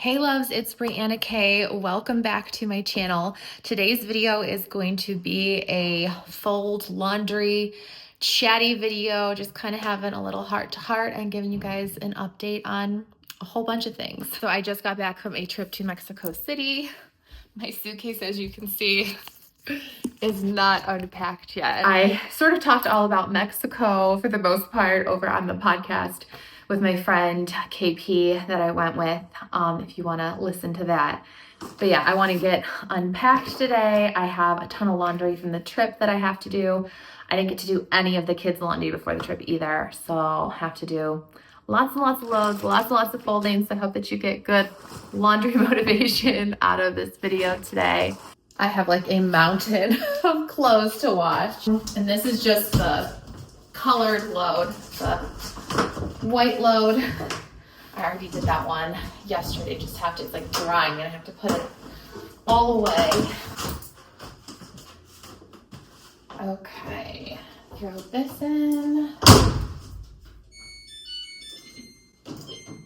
Hey loves, it's Brianna K. Welcome back to my channel. Today's video is going to be a fold laundry chatty video, just kind of having a little heart to heart and giving you guys an update on a whole bunch of things. So I just got back from a trip to Mexico City. My suitcase, as you can see, is not unpacked yet. I sort of talked all about Mexico for the most part over on the podcast with my friend KP that I went with, if you want to listen to that. But yeah, I want to get unpacked today. I have a ton of laundry from the trip that I have to do. I didn't get to do any of the kids' laundry before the trip either, so I'll have to do lots and lots of loads, lots and lots of folding. So I hope that you get good laundry motivation out of this video today. I have like a mountain of clothes to wash, and this is just the colored load, the white load. I already did that one yesterday. Just have to, it's like drying, and I have to put it all away. Okay, throw this in.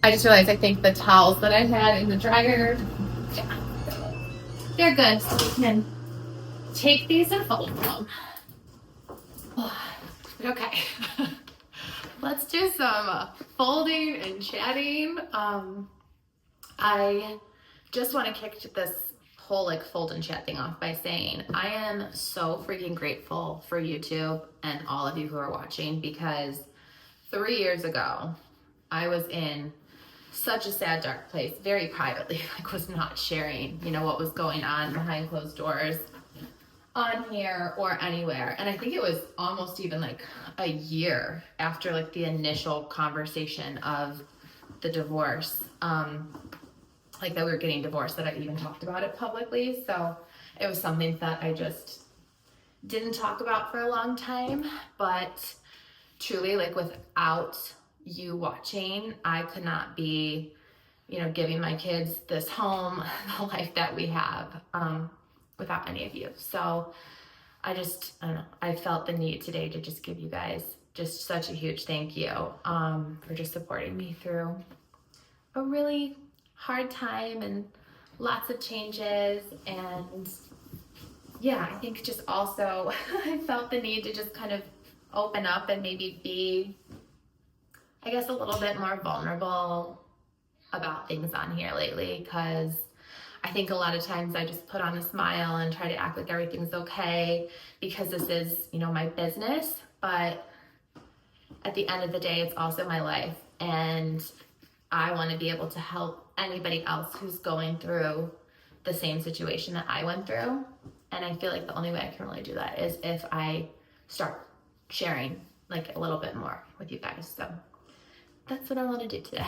I just realized I think the towels that I had in the dryer, yeah, they're good, so we can take these and fold them. Okay, let's do some folding and chatting. I just want to kick this whole like fold and chat thing off by saying I am so freaking grateful for YouTube and all of you who are watching, because 3 years ago I was in such a sad, dark place, very privately, like was not sharing, you know, what was going on behind closed doors on here or anywhere. And I think it was almost even like a year after like the initial conversation of the divorce, like that we were getting divorced, that I even talked about it publicly. So it was something that I just didn't talk about for a long time, but truly, like, without you watching, I could not be, you know, giving my kids this home, the life that we have, without any of you. So I don't know, I felt the need today to just give you guys just such a huge thank you, for just supporting me through a really hard time and lots of changes. And yeah, I think just also I felt the need to just kind of open up and maybe be, I guess, a little bit more vulnerable about things on here lately, because I think a lot of times I just put on a smile and try to act like everything's okay because this is, you know, my business. But at the end of the day, it's also my life, and I want to be able to help anybody else who's going through the same situation that I went through. And I feel like the only way I can really do that is if I start sharing like a little bit more with you guys. So that's what I want to do today.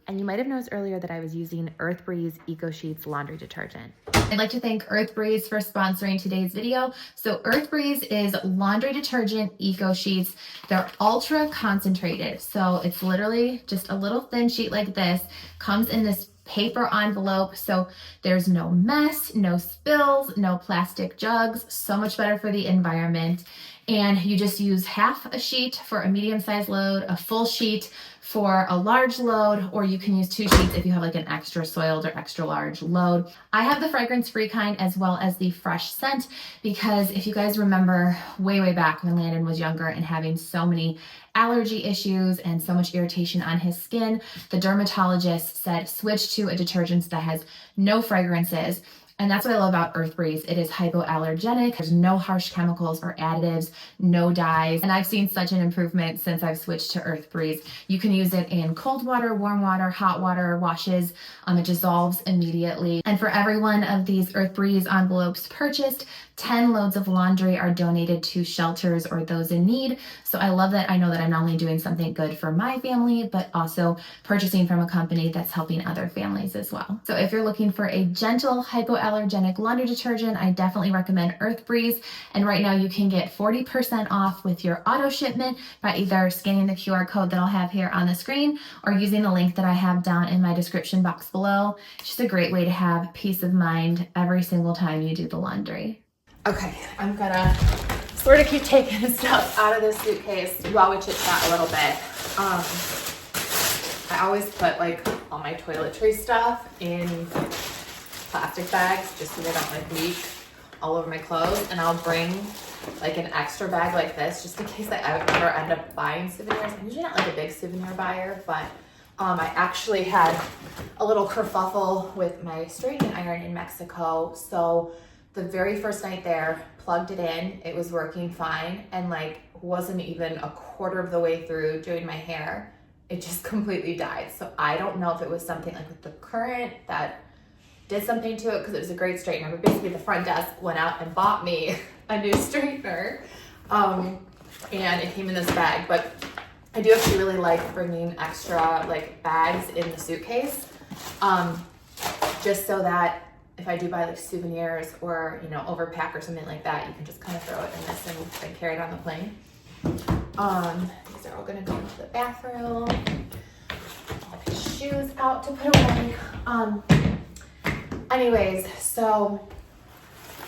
And you might have noticed earlier that I was using Earth Breeze Eco Sheets laundry detergent. I'd like to thank Earth Breeze for sponsoring today's video. So Earth Breeze is laundry detergent Eco Sheets. They're ultra concentrated. So it's literally just a little thin sheet like this, comes in this paper envelope, so there's no mess, no spills, no plastic jugs. So much better for the environment. And you just use half a sheet for a medium-sized load, a full sheet for a large load, or you can use 2 sheets if you have like an extra soiled or extra large load. I have the fragrance-free kind as well as the fresh scent, because if you guys remember way back when Landon was younger and having so many allergy issues and so much irritation on his skin, the dermatologist said switch to a detergent that has no fragrances. And that's what I love about Earth Breeze. It is hypoallergenic. There's no harsh chemicals or additives, no dyes. And I've seen such an improvement since I've switched to Earth Breeze. You can use it in cold water, warm water, hot water washes. It dissolves immediately. And for every one of these Earth Breeze envelopes purchased, 10 loads of laundry are donated to shelters or those in need. So I love that. I know that I'm not only doing something good for my family, but also purchasing from a company that's helping other families as well. So if you're looking for a gentle hypoallergenic laundry detergent, I definitely recommend Earth Breeze. And right now you can get 40% off with your auto shipment by either scanning the QR code that I'll have here on the screen or using the link that I have down in my description box below. It's just a great way to have peace of mind every single time you do the laundry. Okay, I'm gonna sort of keep taking stuff out of this suitcase while we chit chat a little bit. I always put like all my toiletry stuff in plastic bags just so they don't like leak all over my clothes, and I'll bring like an extra bag like this just in case I ever end up buying souvenirs. I'm usually not like a big souvenir buyer, but I actually had a little kerfuffle with my straightening iron in Mexico. So the very first night there, plugged it in, it was working fine, and like wasn't even a quarter of the way through doing my hair, it just completely died. So I don't know if it was something like with the current that did something to it, because it was a great straightener, but basically the front desk went out and bought me a new straightener, and it came in this bag. But I do actually really like bringing extra like bags in the suitcase, just so that if I do buy like souvenirs or, you know, overpack or something like that, you can just kind of throw it in this and carry it on the plane. These are all gonna go into the bathroom. I'll put shoes out to put away. Anyways, so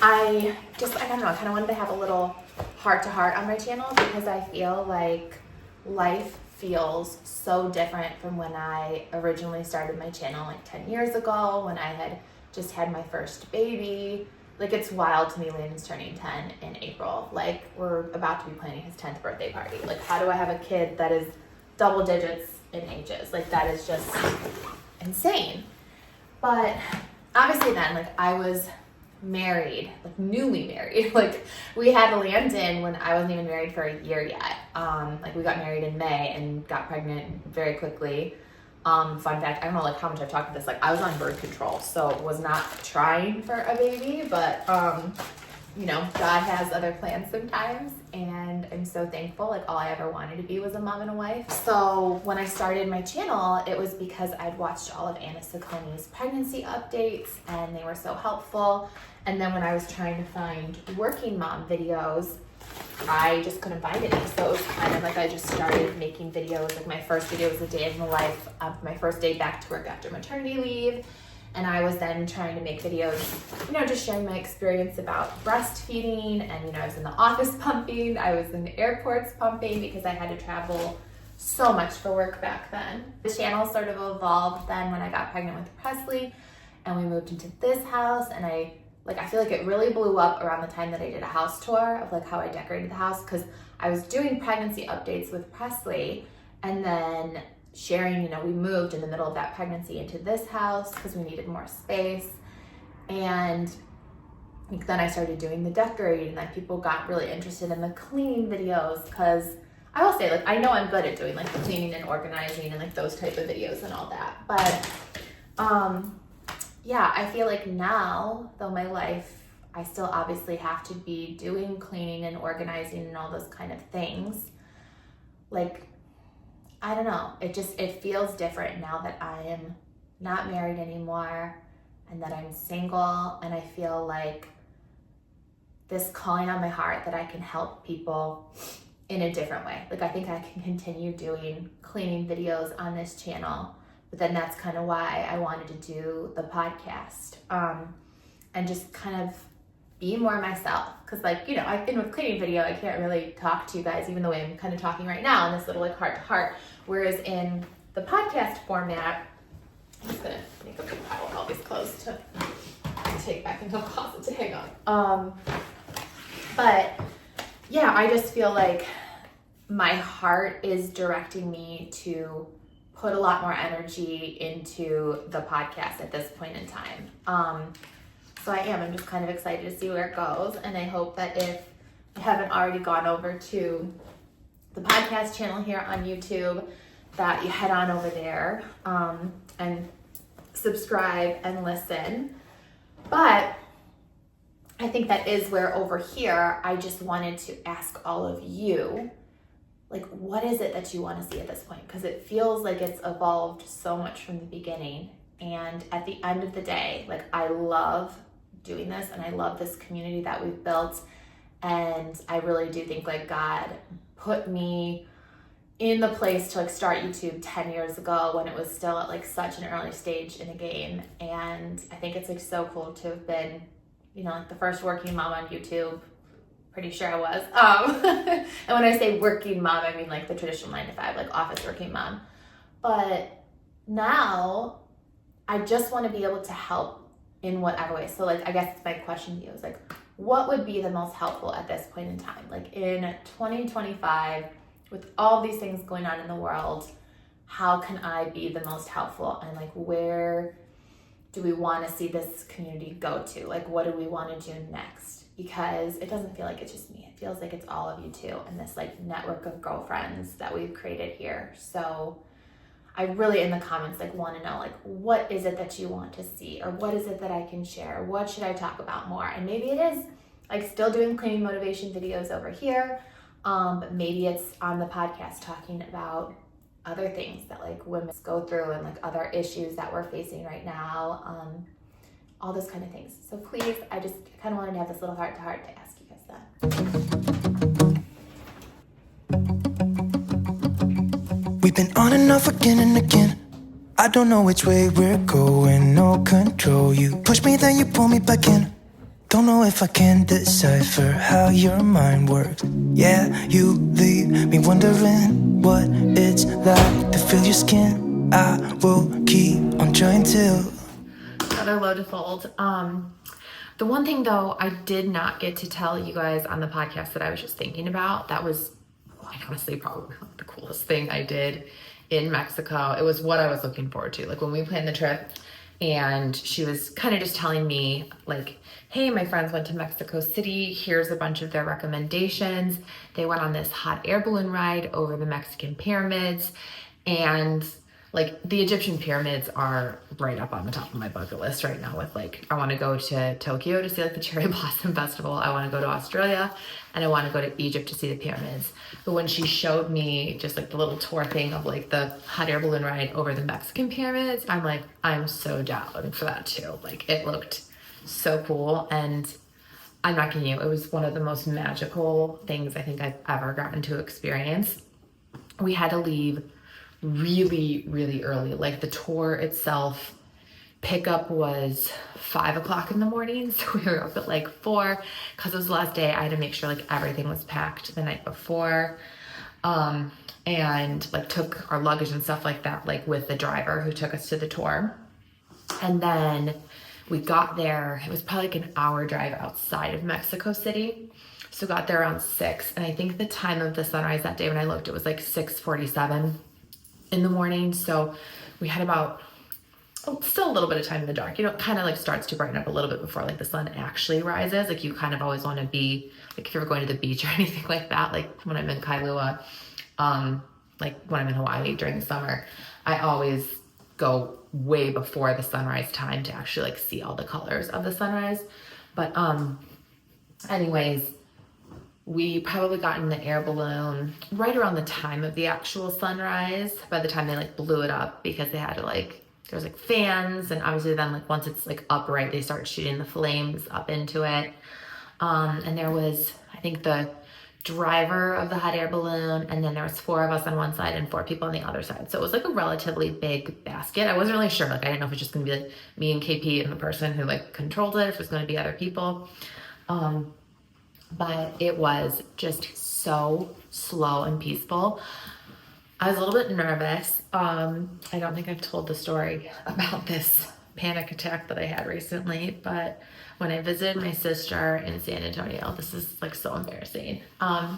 I don't know, I kind of wanted to have a little heart-to-heart on my channel, because I feel like life feels so different from when I originally started my channel like 10 years ago, when I had just had my first baby. Like, it's wild to me. Landon's turning 10 in April. Like, we're about to be planning his 10th birthday party. Like, how do I have a kid that is double digits in ages? Like, that is just insane. But obviously then, like, I was married, like newly married. Like, we had Landon when I wasn't even married for a year yet. Like, we got married in May and got pregnant very quickly. Fun fact, I don't know like how much I've talked about this, like I was on birth control, so was not trying for a baby, but you know, God has other plans sometimes, and I'm so thankful. Like, all I ever wanted to be was a mom and a wife. So when I started my channel, it was because I'd watched all of Anna Sacconi's pregnancy updates, and they were so helpful. And then when I was trying to find working mom videos, I just couldn't find any. So it was kind of like I just started making videos. Like, my first video was a day in the life of my first day back to work after maternity leave. And I was then trying to make videos, you know, just sharing my experience about breastfeeding. And, you know, I was in the office pumping. I was in the airports pumping because I had to travel so much for work back then. The channel sort of evolved then when I got pregnant with Presley and we moved into this house. And I feel like it really blew up around the time that I did a house tour of like how I decorated the house, because I was doing pregnancy updates with Presley and then sharing, you know, we moved in the middle of that pregnancy into this house because we needed more space. And then I started doing the decorating, and then people got really interested in the cleaning videos, because I will say, like, I know I'm good at doing like the cleaning and organizing and like those type of videos and all that. But yeah, I feel like now, though my life, I still obviously have to be doing cleaning and organizing and all those kind of things. Like, I don't know, it feels different now that I am not married anymore and that I'm single, and I feel like this calling on my heart that I can help people in a different way. Like, I think I can continue doing cleaning videos on this channel, but then that's kind of why I wanted to do the podcast, and just kind of be more myself. Because, like, you know, I've been with cleaning video, I can't really talk to you guys even the way I'm kind of talking right now in this little like heart to heart. Whereas in the podcast format, I'm just gonna make a big pile of all these clothes to take back into the closet to hang on. But yeah, I just feel like my heart is directing me to put a lot more energy into the podcast at this point in time. So I'm just kind of excited to see where it goes. And I hope that if you haven't already gone over to the podcast channel here on YouTube, that you head on over there and subscribe and listen. But I think that is where over here, I just wanted to ask all of you, like, what is it that you want to see at this point? Because it feels like it's evolved so much from the beginning. And at the end of the day, like, I love doing this and I love this community that we've built. And I really do think like God put me in the place to like start YouTube 10 years ago when it was still at like such an early stage in the game. And I think it's like so cool to have been, you know, like the first working mom on YouTube. Pretty sure I was. And when I say working mom, I mean like the traditional 9 to 5, like office working mom. But now I just want to be able to help in whatever way. So like, I guess my question to you is like, what would be the most helpful at this point in time? Like in 2025, with all these things going on in the world, how can I be the most helpful? And like, where do we want to see this community go to? Like, what do we want to do next? Because it doesn't feel like it's just me. It feels like it's all of you too, and this like network of girlfriends that we've created here. So I really, in the comments, like want to know, like, what is it that you want to see? Or what is it that I can share? What should I talk about more? And maybe it is like still doing cleaning motivation videos over here. But maybe it's on the podcast talking about other things that like women go through and like other issues that we're facing right now. All those kind of things. So please, I just kind of wanted to have this little heart-to-heart to ask you guys that. We've been on and off again and again. I don't know which way we're going, no control. You push me, then you pull me back in. Don't know if I can decipher how your mind works. Yeah, you leave me wondering what it's like to feel your skin. I will keep on trying till Another low to fold. The one thing though, I did not get to tell you guys on the podcast that I was just thinking about, that was honestly probably the coolest thing I did in Mexico. It was what I was looking forward to. Like when we planned the trip and she was kind of just telling me like, hey, my friends went to Mexico City. Here's a bunch of their recommendations. They went on this hot air balloon ride over the Mexican pyramids, and like the Egyptian pyramids are right up on the top of my bucket list right now with like, I want to go to Tokyo to see like the Cherry Blossom Festival. I want to go to Australia and I want to go to Egypt to see the pyramids. But when she showed me just like the little tour thing of like the hot air balloon ride over the Mexican pyramids, I'm like, I'm so down for that too. Like it looked so cool. And I'm not kidding you, it was one of the most magical things I think I've ever gotten to experience. We had to leave really early. Like the tour itself, pickup was 5 o'clock in the morning, so we were up at like 4 because it was the last day. I had to make sure like everything was packed the night before, and like took our luggage and stuff like that like with the driver who took us to the tour. And then we got there, it was probably like an hour drive outside of Mexico City, so got there around 6, and I think the time of the sunrise that day when I looked, it was like 6:47 in the morning. So we had about still a little bit of time in the dark. You know, it kind of like starts to brighten up a little bit before like the sun actually rises. Like you kind of always want to be like, if you're going to the beach or anything like that, like when I'm in Kailua, like when I'm in Hawaii during the summer, I always go way before the sunrise time to actually like see all the colors of the sunrise. But anyways, we probably got in the air balloon right around the time of the actual sunrise, by the time they like blew it up, because they had to like, there was like fans, and obviously then like once it's like upright, they start shooting the flames up into it. And there was, I think, the driver of the hot air balloon, and then there was 4 of us on one side and 4 people on the other side. So it was like a relatively big basket. I wasn't really sure. Like I didn't know if it was just gonna be like me and KP and the person who like controlled it, if it was gonna be other people. But it was just so slow and peaceful. I was a little bit nervous. I don't think I've told the story about this panic attack that I had recently, but when I visited my sister in San Antonio, this is like so embarrassing. I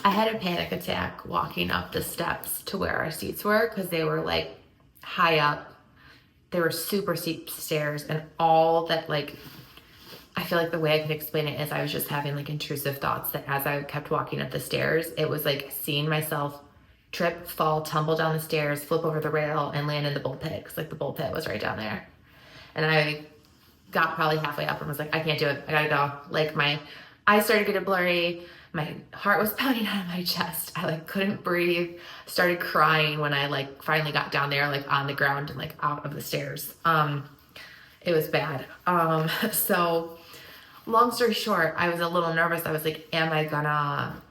had a panic attack walking up the steps to where our seats were, because they were like high up. They were super steep stairs, and all that like, I feel like the way I could explain it is I was just having like intrusive thoughts that as I kept walking up the stairs, it was like seeing myself trip, fall, tumble down the stairs, flip over the rail, and land in the bull pit, because like the bull pit was right down there. And I got probably halfway up and was like, I can't do it, I gotta go. Like my eyes started getting blurry, my heart was pounding out of my chest, I like couldn't breathe, started crying when I like finally got down there like on the ground and like out of the stairs. It was bad. So long story short, I was a little nervous. I was like, am I gonna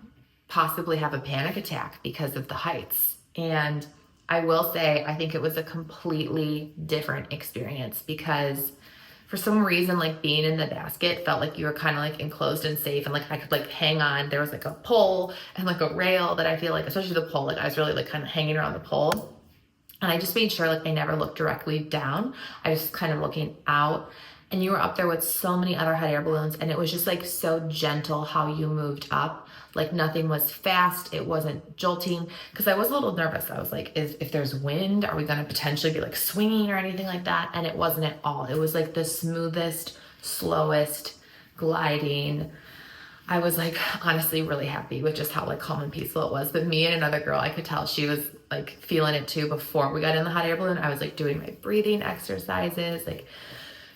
possibly have a panic attack because of the heights? And I will say, I think it was a completely different experience, because for some reason, like being in the basket felt like you were kind of like enclosed and safe, and like I could like hang on. There was like a pole and like a rail that I feel like, especially the pole, like I was really like kind of hanging around the pole. And I just made sure like I never looked directly down. I was kind of looking out, and you were up there with so many other hot air balloons, and it was just like so gentle how you moved up. Like nothing was fast, it wasn't jolting, because I was a little nervous. I was like, if there's wind, are we gonna potentially be like swinging or anything like that? And it wasn't at all. It was like the smoothest, slowest gliding. I was like honestly really happy with just how like calm and peaceful it was. But me and another girl, I could tell she was like feeling it too. Before we got in the hot air balloon, I was like doing my breathing exercises, like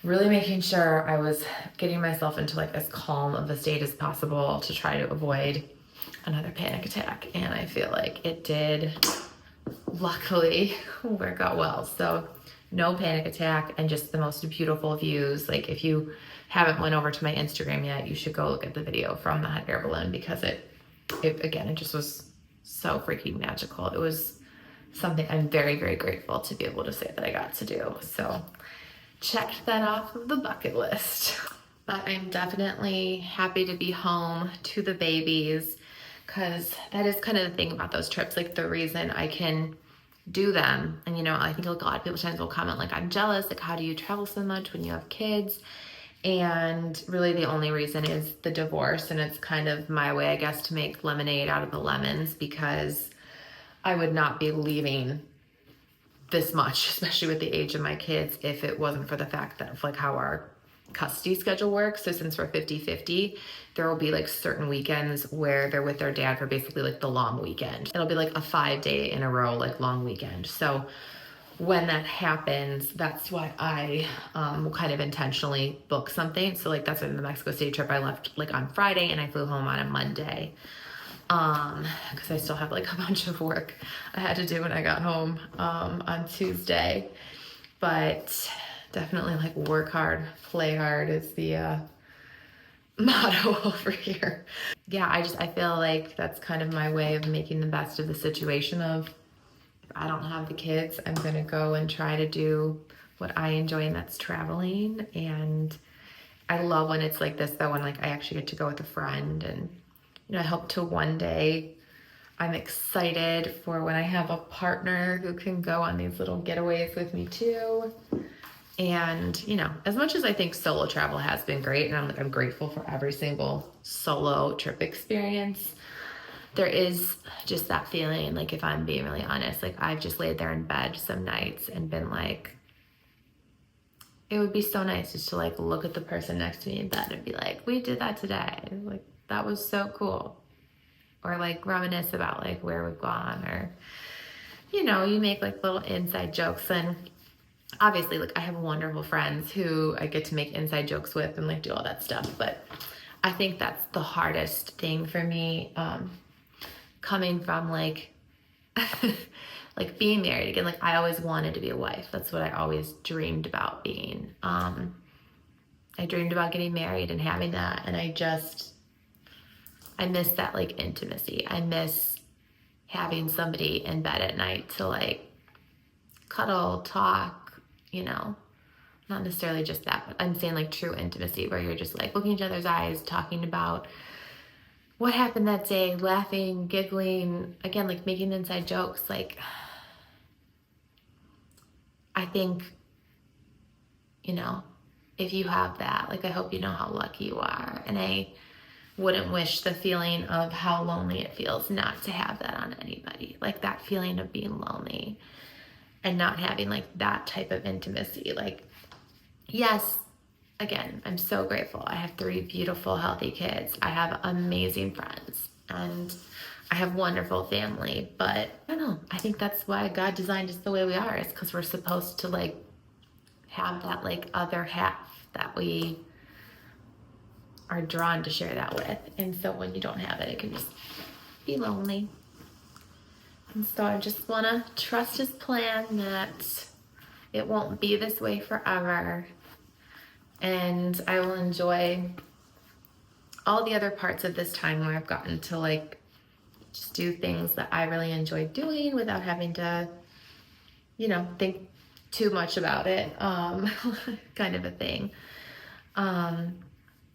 really making sure I was getting myself into like as calm of a state as possible to try to avoid another panic attack. And I feel like it did luckily work out well. So no panic attack and just the most beautiful views. Like if you haven't went over to my Instagram yet, you should go look at the video from the hot air balloon, because it again, it just was so freaking magical. It was something I'm very, very grateful to be able to say that I got to do. So checked that off of the bucket list. But I'm definitely happy to be home to the babies, because that is kind of the thing about those trips. Like the reason I can do them, and you know, I think like a lot of people sometimes will comment like, I'm jealous, like how do you travel so much when you have kids? And really the only reason is the divorce, and it's kind of my way, I guess, to make lemonade out of the lemons, because I would not be leaving this much, especially with the age of my kids, if it wasn't for the fact that of like how our custody schedule works. So since we're 50-50, there will be like certain weekends where they're with their dad for basically like the long weekend. It'll be like a 5-day in a row, like long weekend. So when that happens, that's why I will kind of intentionally book something. So like that's in the Mexico City trip, I left like on Friday and I flew home on a Monday. Because I still have like a bunch of work I had to do when I got home on Tuesday. But definitely like work hard, play hard is the motto over here. Yeah, I feel like that's kind of my way of making the best of the situation of, if I don't have the kids, I'm gonna go and try to do what I enjoy, and that's traveling. And I love when it's like this though, when like I actually get to go with a friend. And you know, I hope to one day, I'm excited for when I have a partner who can go on these little getaways with me too. And you know, as much as I think solo travel has been great, and I'm grateful for every single solo trip experience, there is just that feeling, like if I'm being really honest, like I've just laid there in bed some nights and been like, it would be so nice just to like look at the person next to me in bed and be like, we did that today, like that was so cool. Or like reminisce about like where we've gone, or you know, you make like little inside jokes. And obviously like I have wonderful friends who I get to make inside jokes with and like do all that stuff. But I think that's the hardest thing for me, coming from like like being married again. Like I always wanted to be a wife. That's what I always dreamed about being. I dreamed about getting married and having that, and I miss that like intimacy. I miss having somebody in bed at night to like cuddle, talk, you know, not necessarily just that, but I'm saying like true intimacy where you're just like looking each other's eyes, talking about what happened that day, laughing, giggling, again, like making inside jokes. Like, I think, you know, if you have that, like, I hope you know how lucky you are. And I wouldn't wish the feeling of how lonely it feels not to have that on anybody. Like that feeling of being lonely and not having like that type of intimacy. Like, yes, again, I'm so grateful. I have 3 beautiful, healthy kids. I have amazing friends, and I have wonderful family. But I don't know, I think that's why God designed us the way we are, is because we're supposed to like have that like other half that we are drawn to share that with. And so when you don't have it, it can just be lonely. And so I just want to trust his plan that it won't be this way forever. And I will enjoy all the other parts of this time where I've gotten to like just do things that I really enjoy doing without having to, you know, think too much about it, kind of a thing.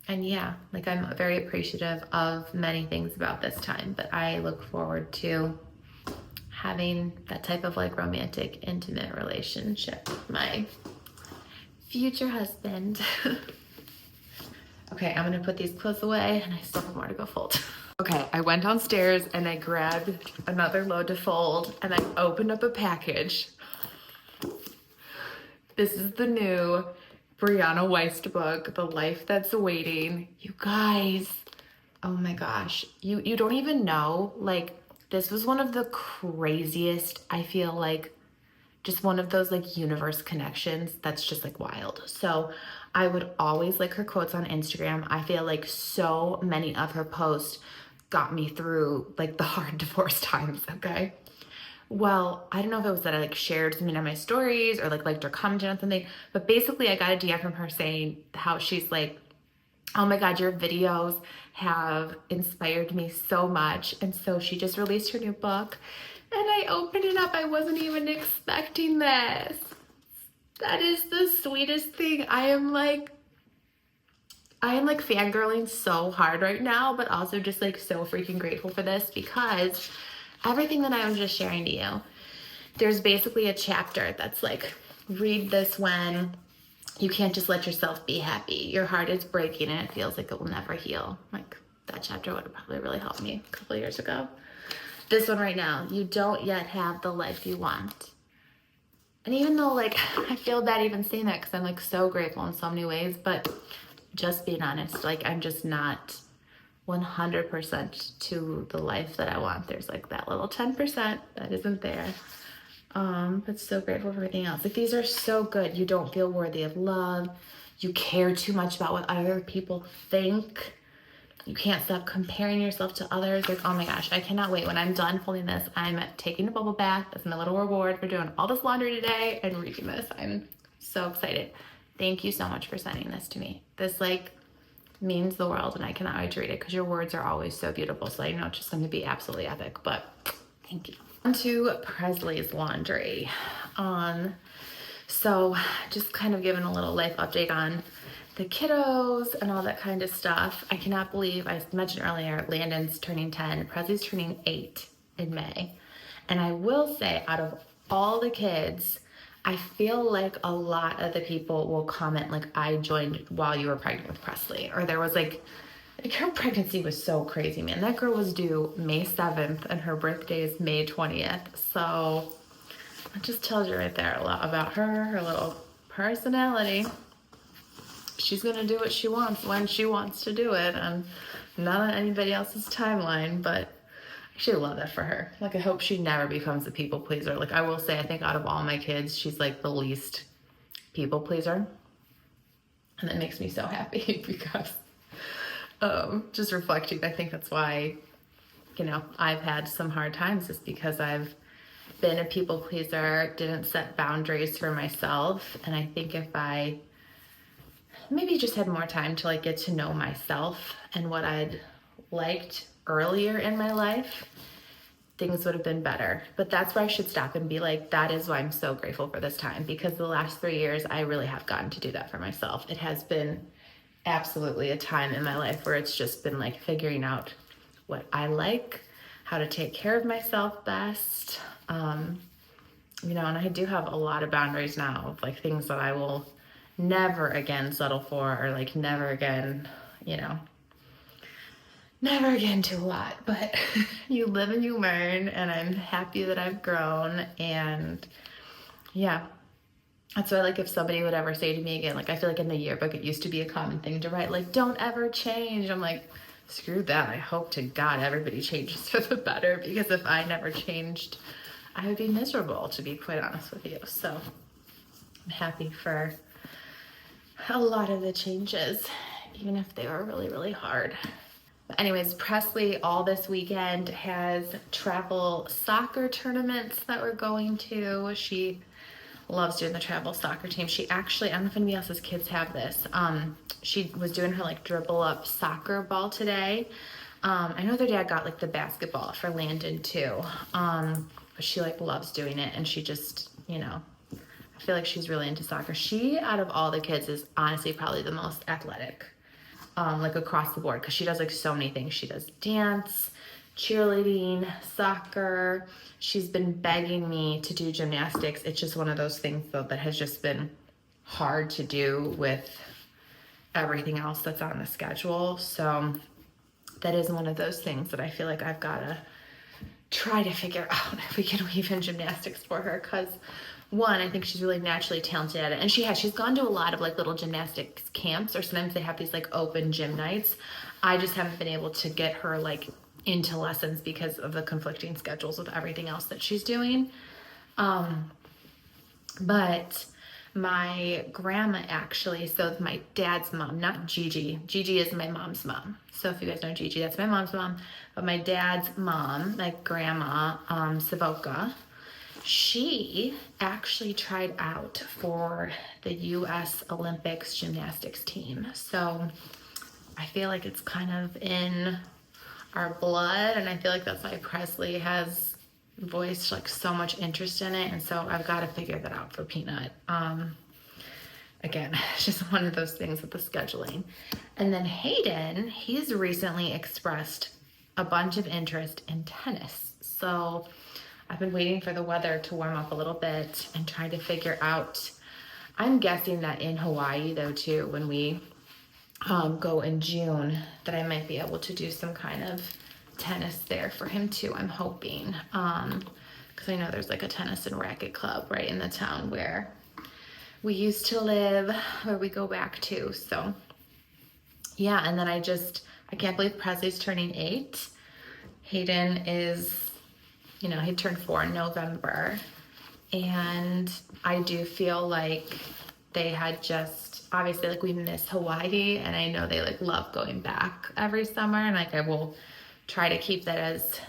And yeah, like I'm very appreciative of many things about this time, but I look forward to having that type of like romantic, intimate relationship with my future husband. Okay, I'm gonna put these clothes away and I still have more to go fold. Okay, I went downstairs and I grabbed another load to fold and I opened up a package. This is the new Brianna K book, The Life That's Waiting. You guys, oh my gosh, you don't even know, like, this was one of the craziest, I feel like, just one of those like universe connections that's just like wild. So I would always like her quotes on Instagram. I feel like so many of her posts got me through like the hard divorce times, okay? Well, I don't know if it was that I like shared something on my stories or like liked her comment on something, but basically I got a DM from her saying how she's like, oh my God, your videos have inspired me so much. And so she just released her new book and I opened it up. I wasn't even expecting this. That is the sweetest thing. I am like fangirling so hard right now, but also just like so freaking grateful for this because everything that I was just sharing to you, there's basically a chapter that's like, read this when you can't just let yourself be happy. Your heart is breaking and it feels like it will never heal. Like that chapter would have probably really helped me a couple of years ago. This one right now, you don't yet have the life you want. And even though like, I feel bad even saying that because I'm like so grateful in so many ways, but just being honest, like I'm just not 100% to the life that I want. There's like that little 10% that isn't there. But so grateful for everything else. Like these are so good. You don't feel worthy of love. You care too much about what other people think. You can't stop comparing yourself to others. Like, oh my gosh, I cannot wait. When I'm done folding this, I'm taking a bubble bath. That's my little reward for doing all this laundry today and reading this. I'm so excited. Thank you so much for sending this to me. This like means the world and I cannot wait to read it because your words are always so beautiful. So I know it's just going to be absolutely epic, but thank you. On to Presley's laundry. So just kind of giving a little life update on the kiddos and all that kind of stuff. I cannot believe, I mentioned earlier, Landon's turning 10, Presley's turning 8 in May. And I will say, out of all the kids, I feel like a lot of the people will comment like, I joined while you were pregnant with Presley. Or there was like her pregnancy was so crazy, man. That girl was due May 7th and her birthday is May 20th. So it just tells you right there a lot about her little personality. She's gonna do what she wants when she wants to do it and not on anybody else's timeline, but I actually love that for her. Like I hope she never becomes a people pleaser. Like I will say, I think out of all my kids, she's like the least people pleaser. And that makes me so happy because just reflecting, I think that's why, you know, I've had some hard times is because I've been a people pleaser, didn't set boundaries for myself. And I think if I maybe just had more time to like get to know myself and what I'd liked earlier in my life, things would have been better. But that's where I should stop and be like, that is why I'm so grateful for this time, because the last 3 years, I really have gotten to do that for myself. It has been absolutely a time in my life where it's just been like figuring out what I like, how to take care of myself best. You know, and I do have a lot of boundaries now of like things that I will never again settle for, or like never again, you know, never again do a lot, but you live and you learn, and I'm happy that I've grown. And yeah, that's why, like, if somebody would ever say to me again, like, I feel like in the yearbook, it used to be a common thing to write, like, don't ever change. I'm like, screw that. I hope to God everybody changes for the better, because if I never changed, I would be miserable, to be quite honest with you. So I'm happy for a lot of the changes, even if they were really, really hard. But anyways, Presley all this weekend has travel soccer tournaments that we're going to. She loves doing the travel soccer team. She actually, I don't know if anybody else's kids have this. She was doing her like dribble up soccer ball today. I know their dad got like the basketball for Landon too. But she like loves doing it, and she just, you know, I feel like she's really into soccer. She, out of all the kids, is honestly probably the most athletic, like across the board, because she does like so many things. She does dance, cheerleading, soccer. She's been begging me to do gymnastics. It's just one of those things though that has just been hard to do with everything else that's on the schedule. So that is one of those things that I feel like I've got to try to figure out if we can weave in gymnastics for her, because one, I think she's really naturally talented at it, and she's gone to a lot of like little gymnastics camps, or sometimes they have these like open gym nights. I just haven't been able to get her like into lessons because of the conflicting schedules with everything else that she's doing. But my grandma actually, so my dad's mom, not Gigi. Gigi is my mom's mom. So if you guys know Gigi, that's my mom's mom. But my dad's mom, my grandma, Savoca, she actually tried out for the U.S. Olympics gymnastics team. So I feel like it's kind of in our blood, and I feel like that's why Presley has voiced like so much interest in it, and so I've got to figure that out for Peanut. Again, it's just one of those things with the scheduling. And then Hayden, he's recently expressed a bunch of interest in tennis. So I've been waiting for the weather to warm up a little bit and trying to figure out, I'm guessing that in Hawaii though too, when we go in June, that I might be able to do some kind of tennis there for him too, I'm hoping, because I know there's like a tennis and racket club right in the town where we used to live, where we go back to. So yeah, and then I can't believe Presley's turning 8. Hayden is, he turned 4 in November, and I do feel like they had just, obviously, like, we miss Hawaii, and I know they like love going back every summer, and like I will try to keep that as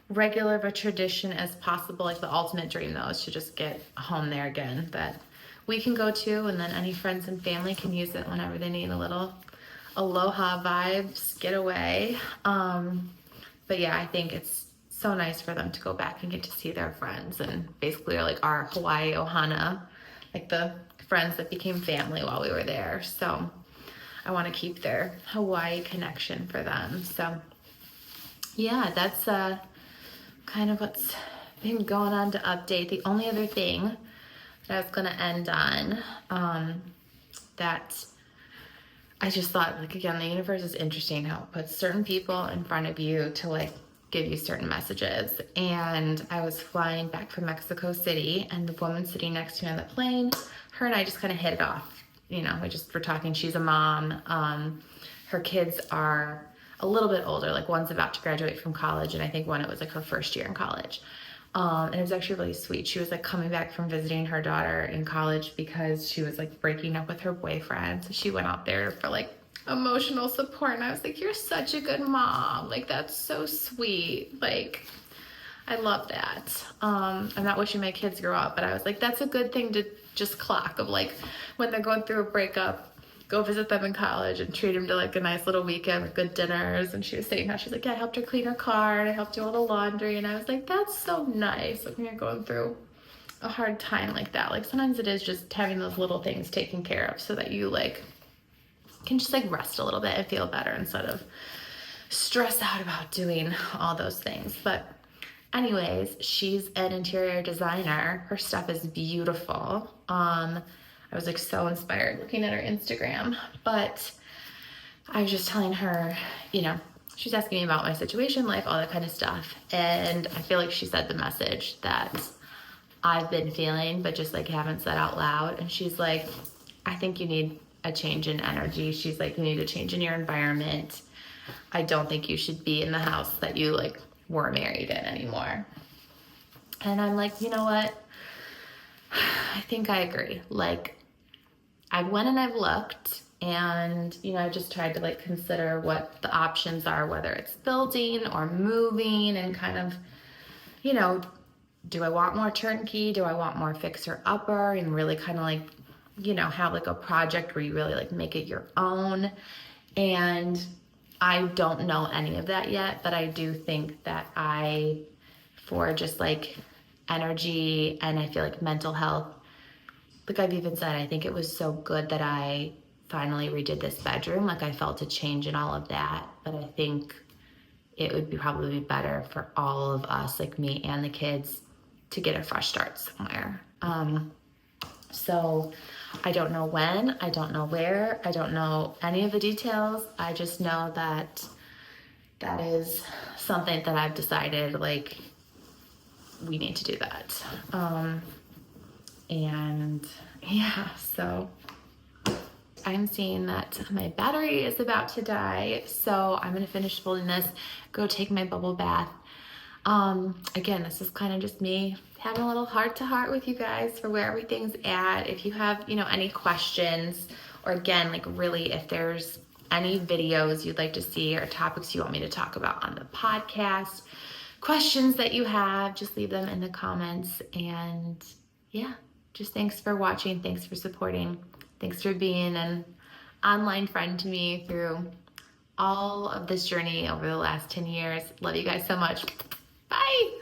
regular of a tradition as possible. Like the ultimate dream though is to just get home there again that we can go to, and then any friends and family can use it whenever they need a little aloha vibes, get away. But yeah, I think it's so nice for them to go back and get to see their friends, and basically like our Hawaii ohana, like the friends that became family while we were there. So I want to keep their Hawaii connection for them. So yeah, that's kind of what's been going on to update. The only other thing that I was going to end on, that I just thought, like, again, the universe is interesting how it puts certain people in front of you to like give you certain messages. And I was flying back from Mexico City, and the woman sitting next to me on the plane, her and I just kind of hit it off. We just were talking. She's a mom. Her kids are a little bit older, like one's about to graduate from college, and I think one, it was like her first year in college. And it was actually really sweet. She was like coming back from visiting her daughter in college because she was like breaking up with her boyfriend. So she went out there for like emotional support, and I was like, you're such a good mom. Like, that's so sweet. Like, I love that. I'm not wishing my kids grow up, but I was like, that's a good thing to just clock, of like when they're going through a breakup, go visit them in college and treat them to like a nice little weekend with good dinners. And she was saying how she's like, yeah, I helped her clean her car, and I helped do all the laundry. And I was like, that's so nice. Like, when you're going through a hard time like that, like sometimes it is just having those little things taken care of so that you like can just like rest a little bit and feel better instead of stress out about doing all those things. But anyways, she's an interior designer. Her stuff is beautiful. I was like so inspired looking at her Instagram, but I was just telling her, she's asking me about my situation, life, all that kind of stuff. And I feel like she said the message that I've been feeling, but just like haven't said out loud. And she's like, I think you need a change in energy. She's like, you need a change in your environment. I don't think you should be in the house that you like were married in anymore. And I'm like, you know what? I think I agree. Like, I went and I've looked, and I just tried to like consider what the options are, whether it's building or moving, and kind of, do I want more turnkey? Do I want more fixer upper, and really kind of like, have like a project where you really like make it your own? And I don't know any of that yet, but I do think that for just like energy, and I feel like mental health, like I've even said, I think it was so good that I finally redid this bedroom. Like, I felt a change in all of that. But I think it would probably be better for all of us, like me and the kids, to get a fresh start somewhere. So I don't know when, I don't know where, I don't know any of the details. I just know that that is something that I've decided, like, we need to do that. And yeah, so I'm seeing that my battery is about to die, so I'm gonna finish folding this, go take my bubble bath. Again, this is kind of just me having a little heart-to-heart with you guys for where everything's at. If you have, any questions, or again, like really, if there's any videos you'd like to see or topics you want me to talk about on the podcast, questions that you have, just leave them in the comments. And yeah, just thanks for watching. Thanks for supporting. Thanks for being an online friend to me through all of this journey over the last 10 years. Love you guys so much. Bye.